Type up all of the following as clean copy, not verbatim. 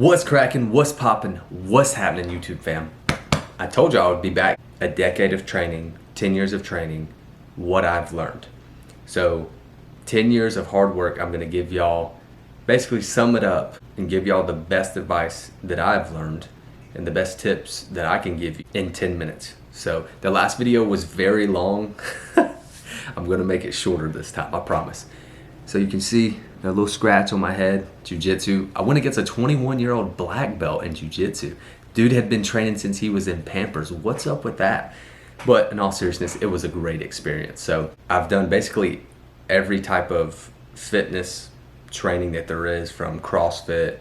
What's cracking? What's popping? What's happening, YouTube fam? I told you I would be back. A decade of training, 10 years of training, what I've learned. So 10 years of hard work, I'm gonna give y'all, basically sum it up and give y'all the best advice that I've learned and the best tips that I can give you in 10 minutes. So the last video was very long. I'm gonna make it shorter this time, I promise. So you can see a little scratch on my head, jiu-jitsu. I went against a 21-year-old black belt in jiu-jitsu. Dude had been training since he was in Pampers. What's up with that? But in all seriousness, it was a great experience. So I've done basically every type of fitness training that there is, from CrossFit,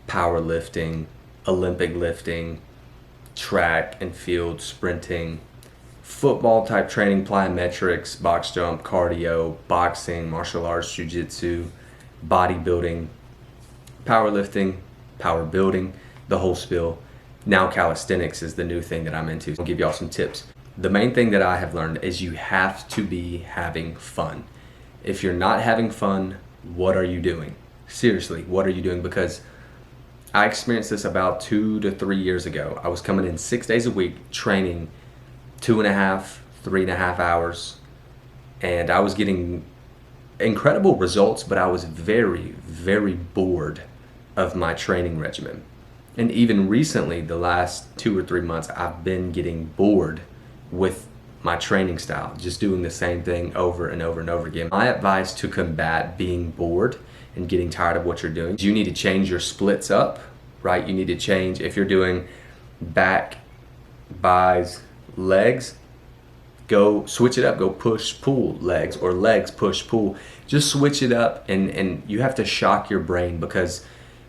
powerlifting, Olympic lifting, track and field sprinting, football type training, plyometrics, box jump, cardio, boxing, martial arts, jiu-jitsu, bodybuilding, powerlifting, power building, the whole spiel. Now calisthenics is the new thing that I'm into. I'll give y'all some tips. The main thing that I have learned is you have to be having fun. If you're not having fun, what are you doing? Seriously, what are you doing? Because I experienced this about 2 to 3 years ago. I was coming in 6 days a week, training 2.5, 3.5 hours, and I was getting incredible results, but I was very, very bored of my training regimen. And even recently, the last 2 or 3 months, I've been getting bored with my training style, just doing the same thing over and over and over again. My advice to combat being bored and getting tired of what you're doing is you need to change your splits up, right? You need to change, if you're doing back, buys, legs, go switch it up, go push, pull legs, or legs, push, pull. Just switch it up, and you have to shock your brain, because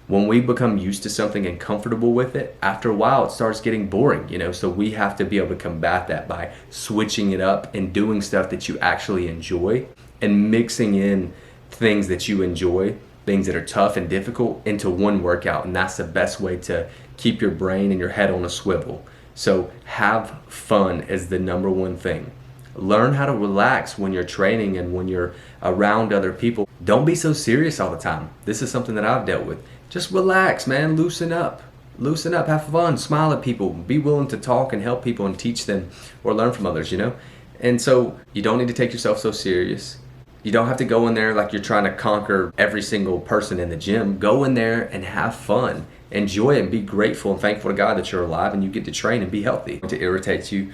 when we become used to something and comfortable with it, after a while it starts getting boring, you know? So we have to be able to combat that by switching it up and doing stuff that you actually enjoy and mixing in things that you enjoy, things that are tough and difficult, into one workout. And that's the best way to keep your brain and your head on a swivel. So have fun is the number one thing. Learn how to relax when you're training and when you're around other people. Don't be so serious all the time. This is something that I've dealt with. Just relax, man. Loosen up. Loosen up. Have fun. Smile at people. Be willing to talk and help people and teach them or learn from others, you know? And so you don't need to take yourself so serious. You don't have to go in there like you're trying to conquer every single person in the gym. Go in there and have fun. Enjoy it and be grateful and thankful to God that you're alive and you get to train and be healthy. What irritates you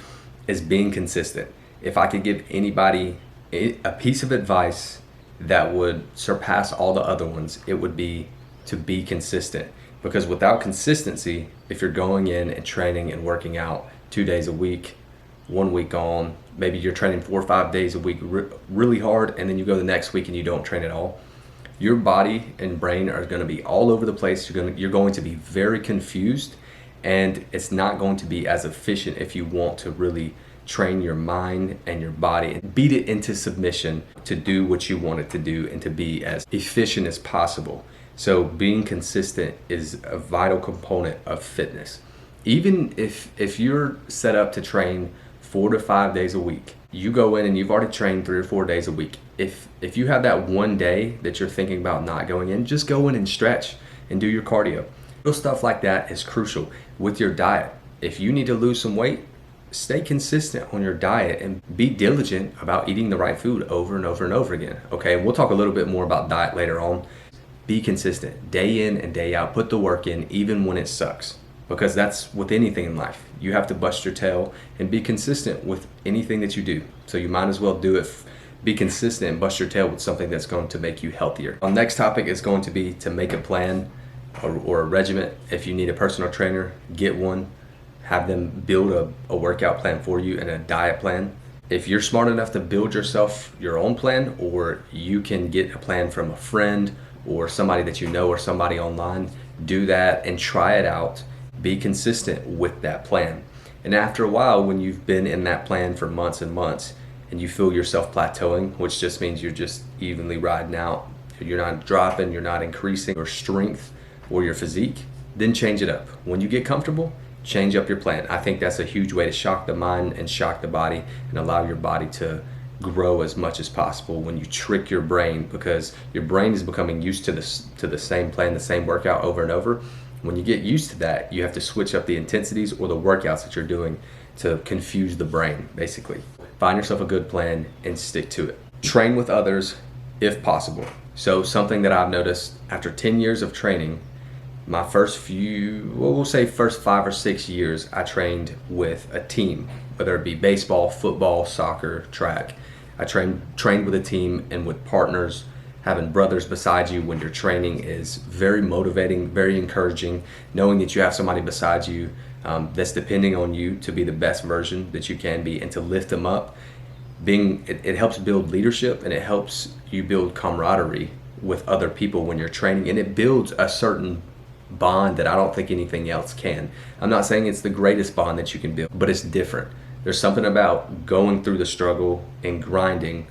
is being consistent. If I could give anybody a piece of advice that would surpass all the other ones, it would be to be consistent. Because without consistency, if you're going in and training and working out 2 days a week, 1 week on, maybe you're training 4 or 5 days a week really hard, and then you go the next week and you don't train at all, your body and brain are going to be all over the place. You're going to be very confused, and it's not going to be as efficient if you want to really train your mind and your body and beat it into submission to do what you want it to do and to be as efficient as possible. So being consistent is a vital component of fitness. Even if you're set up to train 4 to 5 days a week, you go in and you've already trained 3 or 4 days a week. If you have that one day that you're thinking about not going in, just go in and stretch and do your cardio. Little stuff like that is crucial with your diet. If you need to lose some weight, stay consistent on your diet and be diligent about eating the right food over and over and over again. Okay, we'll talk a little bit more about diet later on. Be consistent, day in and day out. Put the work in even when it sucks, because that's with anything in life. You have to bust your tail and be consistent with anything that you do. So you might as well do it. Be consistent and bust your tail with something that's going to make you healthier. Our next topic is going to be to make a plan or a regimen. If you need a personal trainer, get one. Have them build a workout plan for you and a diet plan. If you're smart enough to build yourself your own plan, or you can get a plan from a friend or somebody that you know or somebody online, do that and try it out. Be consistent with that plan. And after a while, when you've been in that plan for months and months and you feel yourself plateauing, which just means you're just evenly riding out, you're not dropping, you're not increasing your strength or your physique, then change it up. When you get comfortable, change up your plan. I think that's a huge way to shock the mind and shock the body and allow your body to grow as much as possible when you trick your brain, because your brain is becoming used to the same plan, the same workout over and over, When you get used to that, you have to switch up the intensities or the workouts that you're doing to confuse the brain, basically. Find yourself a good plan and stick to it. Train with others if possible. So something that I've noticed after 10 years of training, my first few, well, we'll say first 5 or 6 years, I trained with a team, whether it be baseball, football, soccer, track. I trained with a team and with partners. Having brothers beside you when you're training is very motivating, very encouraging. Knowing that you have somebody beside you that's depending on you to be the best version that you can be and to lift them up. It helps build leadership, and it helps you build camaraderie with other people when you're training, and it builds a certain bond that I don't think anything else can. I'm not saying it's the greatest bond that you can build, but it's different. There's something about going through the struggle and grinding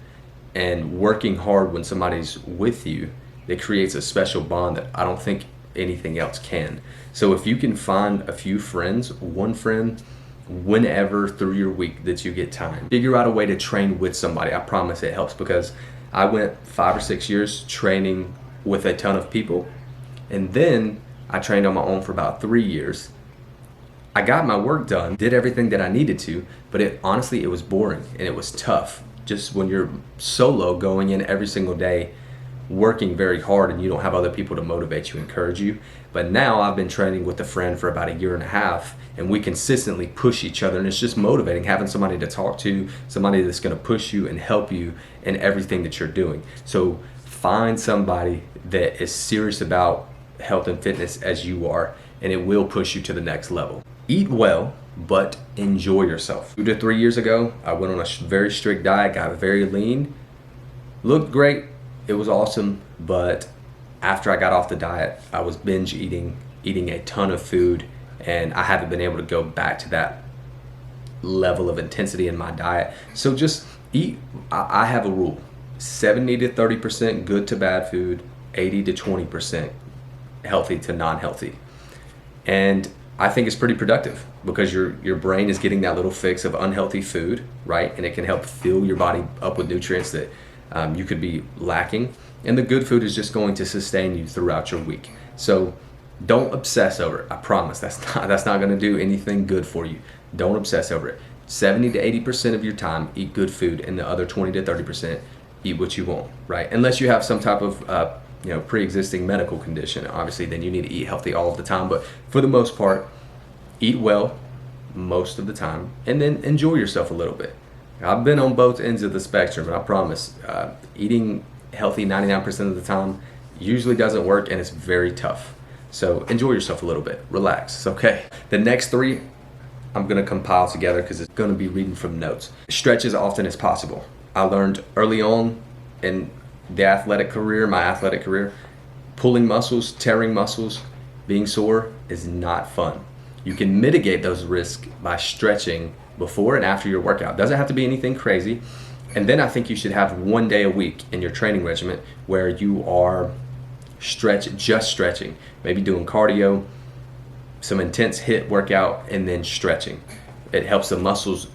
and working hard when somebody's with you that creates a special bond that I don't think anything else can. So if you can find a few friends, one friend, whenever through your week that you get time, figure out a way to train with somebody. I promise it helps, because I went 5 or 6 years training with a ton of people, and then I trained on my own for about 3 years. I got my work done, did everything that I needed to, but honestly, it was boring and it was tough. Just when you're solo going in every single day, working very hard, and you don't have other people to motivate you, encourage you. But now I've been training with a friend for about 1.5 years, and we consistently push each other, and it's just motivating having somebody to talk to, somebody that's going to push you and help you in everything that you're doing. So find somebody that is serious about health and fitness as you are, and it will push you to the next level. Eat well, but enjoy yourself. 2 to 3 years ago, I went on a very strict diet, got very lean, looked great, it was awesome, but after I got off the diet, I was binge eating a ton of food, and I haven't been able to go back to that level of intensity in my diet. So just eat. I have a rule: 70 to 30% good to bad food, 80 to 20% healthy to non-healthy. And I think it's pretty productive, because your brain is getting that little fix of unhealthy food, right? And it can help fill your body up with nutrients that you could be lacking. And the good food is just going to sustain you throughout your week. So don't obsess over it. I promise that's not going to do anything good for you. Don't obsess over it. 70 to 80% of your time, eat good food, and the other 20 to 30%, eat what you want, right? Unless you have some type of pre-existing medical condition, obviously, then you need to eat healthy all of the time. But for the most part, eat well most of the time, and then enjoy yourself a little bit. I've been on both ends of the spectrum, and I promise eating healthy 99% of the time usually doesn't work, and it's very tough. So enjoy yourself a little bit, relax, it's okay. The next 3 I'm gonna compile together because it's gonna be reading from notes. Stretch as often as possible. I learned early on in my athletic career, pulling muscles, tearing muscles, being sore is not fun. You can mitigate those risks by stretching before and after your workout. Doesn't have to be anything crazy. And then I think you should have 1 day a week in your training regimen where you are just stretching, maybe doing cardio, some intense HIIT workout, and then stretching. It helps the muscles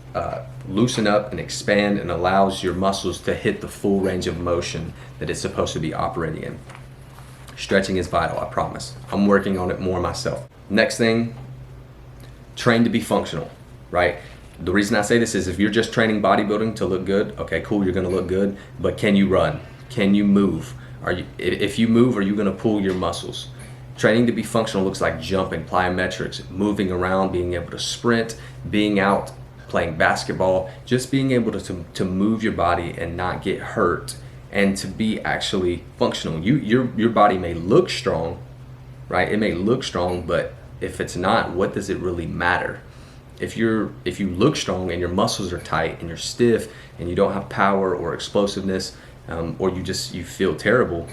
loosen up and expand, and allows your muscles to hit the full range of motion that it's supposed to be operating in. Stretching is vital, I promise. I'm working on it more myself. Next thing, train to be functional, right? The reason I say this is if you're just training bodybuilding to look good, okay, cool, you're gonna look good, but can you run? Can you move? If you move, are you gonna pull your muscles? Training to be functional looks like jumping, plyometrics, moving around, being able to sprint, being out, playing basketball, just being able to move your body and not get hurt, and to be actually functional. Your body may look strong, right? It may look strong, but if it's not, what does it really matter? If you look strong and your muscles are tight and you're stiff and you don't have power or explosiveness, or you feel terrible,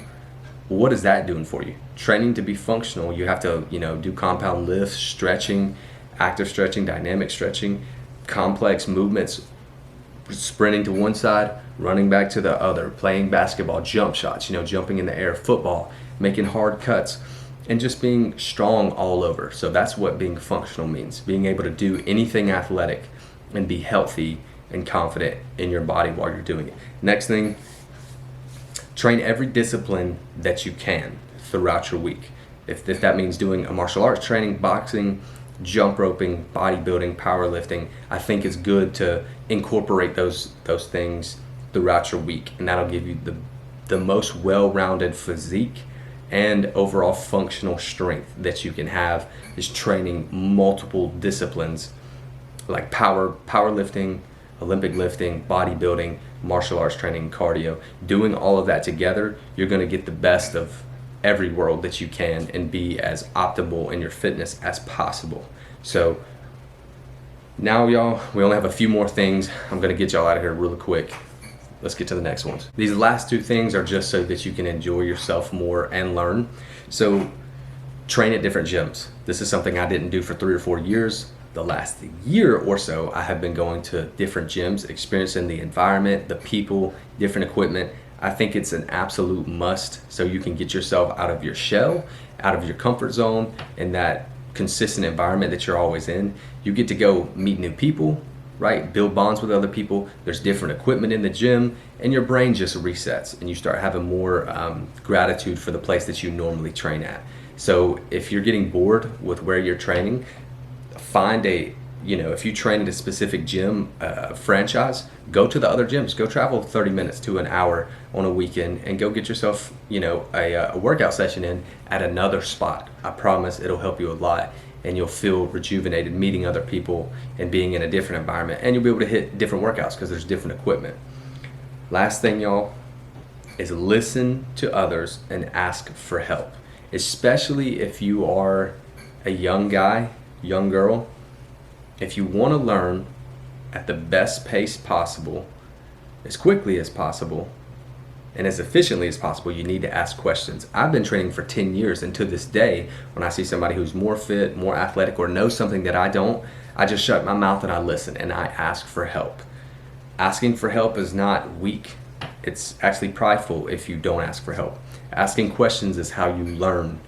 what is that doing for you? Training to be functional, you have to do compound lifts, stretching, active stretching, dynamic stretching, complex movements, sprinting to one side, running back to the other, playing basketball, jump shots, jumping in the air, football, making hard cuts, and just being strong all over. So that's what being functional means, being able to do anything athletic and be healthy and confident in your body while you're doing it. Next thing, train every discipline that you can throughout your week. If that means doing a martial arts training, boxing, jump roping, bodybuilding, powerlifting, I think it's good to incorporate those things throughout your week, and that'll give you the most well-rounded physique and overall functional strength that you can have is training multiple disciplines like powerlifting, Olympic lifting, bodybuilding, martial arts training, cardio. Doing all of that together, you're going to get the best of every world that you can and be as optimal in your fitness as possible. So now, y'all, we only have a few more things. I'm going to get y'all out of here really quick. Let's get to the next ones. These last two things are just so that you can enjoy yourself more and learn. So train at different gyms. This is something I didn't do for 3 or 4 years. The last year or so, I have been going to different gyms, experiencing the environment, the people, different equipment. I think it's an absolute must so you can get yourself out of your shell, out of your comfort zone, and that consistent environment that you're always in. You get to go meet new people, right? Build bonds with other people. There's different equipment in the gym, and your brain just resets and you start having more gratitude for the place that you normally train at. So if you're getting bored with where you're training, find if you train at a specific gym franchise, go to the other gyms. Go travel 30 minutes to an hour on a weekend and go get yourself, a workout session in at another spot. I promise it'll help you a lot, and you'll feel rejuvenated meeting other people and being in a different environment, and you'll be able to hit different workouts because there's different equipment. Last thing, y'all, is listen to others and ask for help, especially if you are a young guy, young girl. If you want to learn at the best pace possible, as quickly as possible, and as efficiently as possible, you need to ask questions. I've been training for 10 years, and to this day, when I see somebody who's more fit, more athletic, or knows something that I don't, I just shut my mouth and I listen and I ask for help. Asking for help is not weak. It's actually prideful if you don't ask for help. Asking questions is how you learn.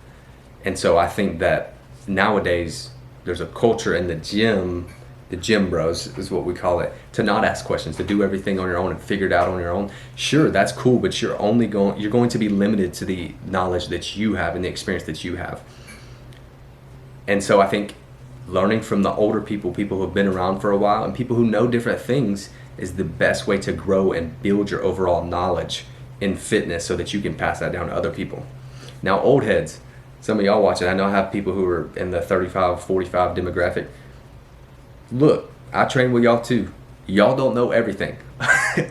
And so I think that nowadays there's a culture in the gym bros is what we call it, to not ask questions, to do everything on your own and figure it out on your own. Sure, that's cool, but you're going to be limited to the knowledge that you have and the experience that you have. And so I think learning from the older people who have been around for a while, and people who know different things is the best way to grow and build your overall knowledge in fitness so that you can pass that down to other people. Now, old heads, some of y'all watching, I know I have people who are in the 35, 45 demographic. Look, I train with y'all too. Y'all don't know everything.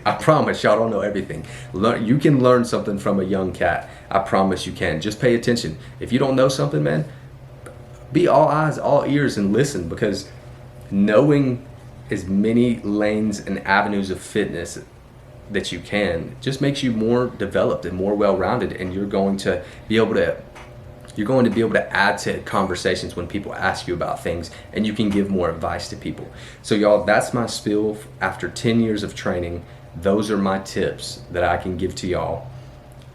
I promise y'all don't know everything. You can learn something from a young cat. I promise you can. Just pay attention. If you don't know something, man, be all eyes, all ears, and listen, because knowing as many lanes and avenues of fitness that you can just makes you more developed and more well-rounded, and you're going to be able to add to conversations when people ask you about things, and you can give more advice to people. So y'all, that's my spiel. After 10 years of training, those are my tips that I can give to y'all.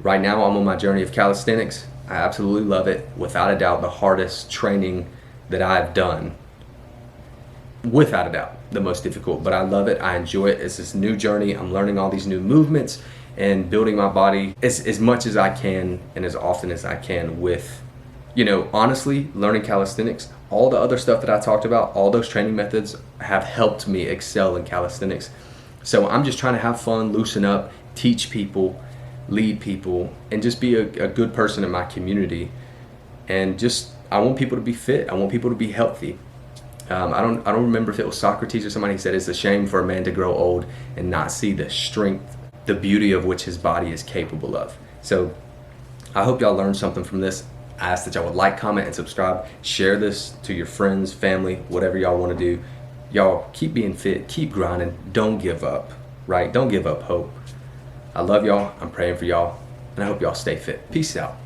Right now, I'm on my journey of calisthenics. I absolutely love it. Without a doubt, the hardest training that I've done. Without a doubt, the most difficult, but I love it. I enjoy it. It's this new journey. I'm learning all these new movements and building my body as much as I can and as often as I can with, honestly, learning calisthenics. All the other stuff that I talked about, all those training methods have helped me excel in calisthenics. So I'm just trying to have fun, loosen up, teach people, lead people, and just be a good person in my community. And I want people to be fit. I want people to be healthy. I don't remember if it was Socrates or somebody who said it's a shame for a man to grow old and not see the strength, the beauty of which his body is capable of. So I hope y'all learned something from this. I ask that y'all would like, comment, and subscribe. Share this to your friends, family, whatever y'all want to do. Y'all keep being fit, keep grinding, don't give up, right? Don't give up hope. I love y'all, I'm praying for y'all, and I hope y'all stay fit. Peace out.